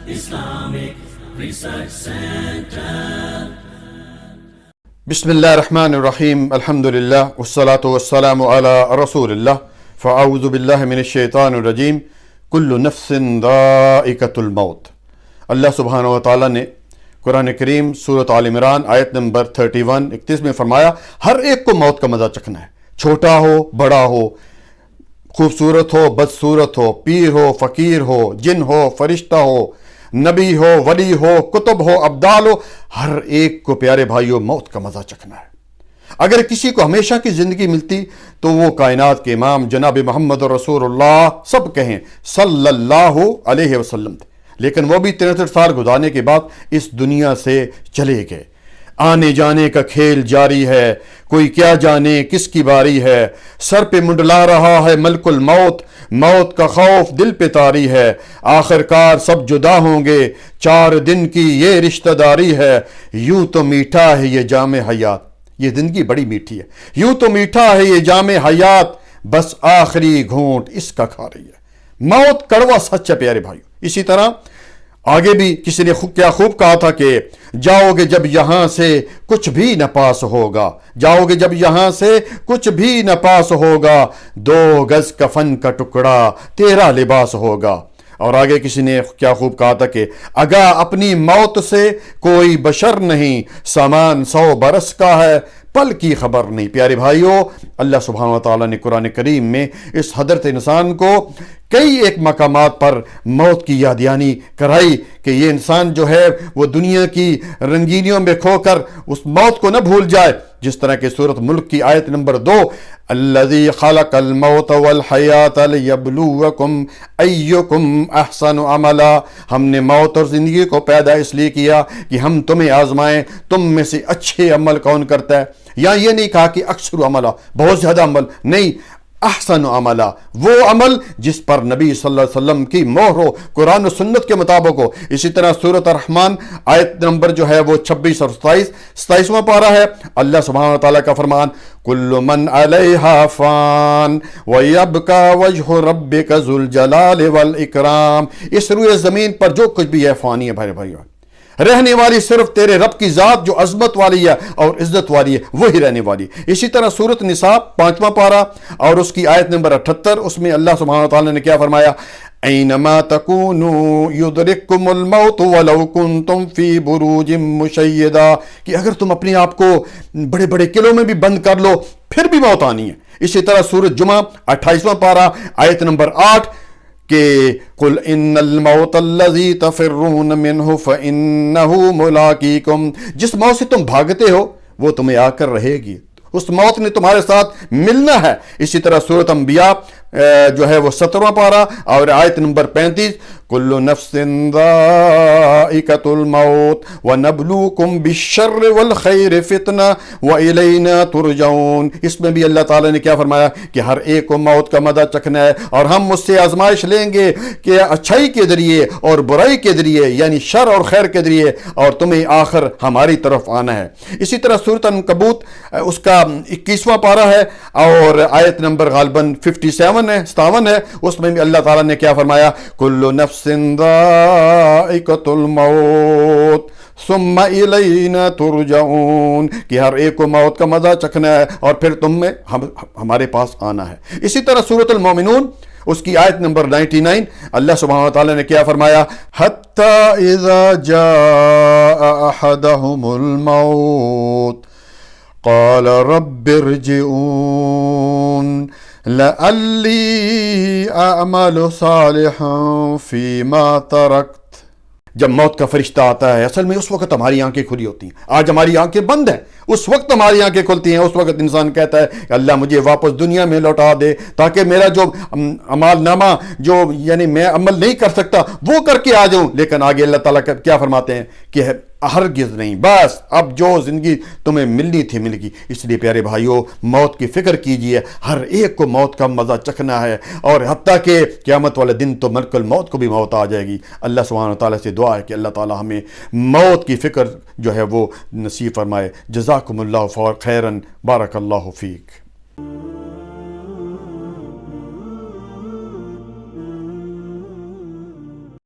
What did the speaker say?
Islamic Research Center. بسم اللہ الرحمن الرحیم الحمد للہ والصلاة والسلام علی رسول اللہ فاعوذ باللہ من الشیطان الرجیم کل نفس ذائقۃ الموت۔ اللہ سبحانہ و تعالیٰ نے قرآن کریم سورۃ آل عمران آیت نمبر 31 میں فرمایا ہر ایک کو موت کا مزہ چکھنا ہے، چھوٹا ہو بڑا ہو، خوبصورت ہو بدصورت ہو، پیر ہو فقیر ہو، جن ہو فرشتہ ہو، نبی ہو ولی ہو، کتب ہو ابدال ہو، ہر ایک کو پیارے بھائیوں موت کا مزہ چکھنا ہے۔ اگر کسی کو ہمیشہ کی زندگی ملتی تو وہ کائنات کے امام جناب محمد رسول اللہ سب کہیں صلی اللہ علیہ وسلم تھے، لیکن وہ بھی 63 سال گزارنے کے بعد اس دنیا سے چلے گئے۔ آنے جانے کا کھیل جاری ہے، کوئی کیا جانے کس کی باری ہے، سر پہ منڈلا رہا ہے ملک الموت، موت کا خوف دل پہ طاری ہے، آخر کار سب جدا ہوں گے، 4 دن کی یہ رشتہ داری ہے، یوں تو میٹھا ہے یہ جام حیات، یہ زندگی بڑی میٹھی ہے، یوں تو میٹھا ہے یہ جام حیات، بس آخری گھونٹ اس کا کھا رہی ہے۔ موت کڑوا سچ ہے پیارے بھائیو۔ اسی طرح آگے بھی کسی نے کیا خوب کہا تھا کہ جاؤ گے جب یہاں سے کچھ بھی نہ پاس ہوگا، جاؤ گے جب یہاں سے کچھ بھی نہ پاس ہوگا، 2 گز کفن کا ٹکڑا تیرا لباس ہوگا۔ اور آگے کسی نے کیا خوب کہا تھا کہ آگاہ اپنی موت سے کوئی بشر نہیں، سامان 100 برس کا ہے پل کی خبر نہیں۔ پیارے بھائیوں، اللہ سبحانہ وتعالیٰ نے قرآن کریم میں اس حضرت انسان کو کئی ایک مقامات پر موت کی یادیانی کرائی کہ یہ انسان جو ہے وہ دنیا کی رنگینیوں میں کھو کر اس موت کو نہ بھول جائے، جس طرح کہ سورۃ ملک کی آیت نمبر 2 الذی خلق الموت والحیات لیبلوکم ایکم احسن عملا، ہم نے موت اور زندگی کو پیدا اس لیے کیا کہ ہم تمہیں آزمائیں تم میں سے اچھے عمل کون کرتا ہے۔ یا یہ نہیں کہا کہ اکثر عملہ بہت زیادہ عمل، نہیں، احسن عملہ وہ عمل جس پر نبی صلی اللہ علیہ وسلم کی مہر ہو، قرآن و سنت کے مطابق ہو۔ اسی طرح سورۃ الرحمن آیت نمبر جو ہے وہ 26 اور 27واں پارہ ہے، اللہ سبحانہ وتعالیٰ کا فرمان کل من علیہا فان ویبقی وجہ ربک ذو الجلال والاکرام، اس روئے زمین پر جو کچھ بھی ہے فانی ہے بھائی بھائی، رہنے والی صرف تیرے رب کی ذات جو عظمت والی ہے اور عزت والی ہے وہی رہنے والی۔ اسی طرح سورۃ نساء 5واں پارہ اور اس کی آیت نمبر 78، اس میں اللہ سبحانہ وتعالیٰ نے کیا فرمایا اینما تکونوا یدرککم الموت ولو کنتم فی بروج مشیدہ، کہ اگر تم اپنے آپ کو بڑے بڑے قلعوں میں بھی بند کر لو پھر بھی موت آنی ہے۔ اسی طرح سورۃ جمعہ 28واں پارہ آیت نمبر 8 کہ قل ان الموت الذی تفرون منہ فانہ ملاقیکم، جس موت سے تم بھاگتے ہو وہ تمہیں آ کر رہے گی، اس موت نے تمہارے ساتھ ملنا ہے۔ اسی طرح سورۃ انبیاء جو ہے وہ 17واں پارہ اور آیت نمبر 35 کل نفس ذائقۃ الموت ونبلوکم بالشر والخیر فتنہ والینا ترجعون، اس میں بھی اللہ تعالیٰ نے کیا فرمایا کہ ہر ایک کو موت کا مزہ چکھنا ہے اور ہم اس سے آزمائش لیں گے کہ اچھائی کے ذریعے اور برائی کے ذریعے، یعنی شر اور خیر کے ذریعے، اور تمہیں آخر ہماری طرف آنا ہے۔ اسی طرح سورۃ عنکبوت اس کا 21واں پارہ ہے اور آیت نمبر غالباً 57 ہے، اس میں بھی اللہ تعالیٰ نے کیا فرمایا کل نفس ذائقۃ الموت ثم الینا ترجعون، کہ ہر ایک کو موت کا مزہ چکھنا ہے اور پھر تم میں ہمارے پاس آنا ہے۔ اسی طرح سورۃ المومنون اس کی آیت نمبر 99 اللہ سبحانہ وتعالیٰ نے کیا فرمایا حتی اذا جاء احدهم الموت قال رب ارجعون لعلی اعمل صالحا فیما ترکت، جب موت کا فرشتہ آتا ہے اصل میں اس وقت ہماری آنکھیں کھلی ہوتی ہیں، آج ہماری آنکھیں بند ہیں، اس وقت ہماری آنکھیں کھلتی ہیں، اس وقت انسان کہتا ہے کہ اللہ مجھے واپس دنیا میں لوٹا دے تاکہ میرا جو اعمال نامہ جو یعنی میں عمل نہیں کر سکتا وہ کر کے آ جاؤں۔ لیکن آگے اللہ تعالیٰ کیا فرماتے ہیں کہ ہرگز نہیں، بس اب جو زندگی تمہیں ملنی تھی مل گئی۔ اس لیے پیارے بھائیوں موت کی فکر کیجئے، ہر ایک کو موت کا مزہ چکھنا ہے، اور حتیٰ کہ قیامت والے دن تو ملک الموت کو بھی موت آ جائے گی۔ اللہ سبحانہ تعالیٰ سے دعا ہے کہ اللہ تعالیٰ ہمیں موت کی فکر جو ہے وہ نصیب فرمائے۔ جزاکم اللہ خیرا، بارک اللہ فیک۔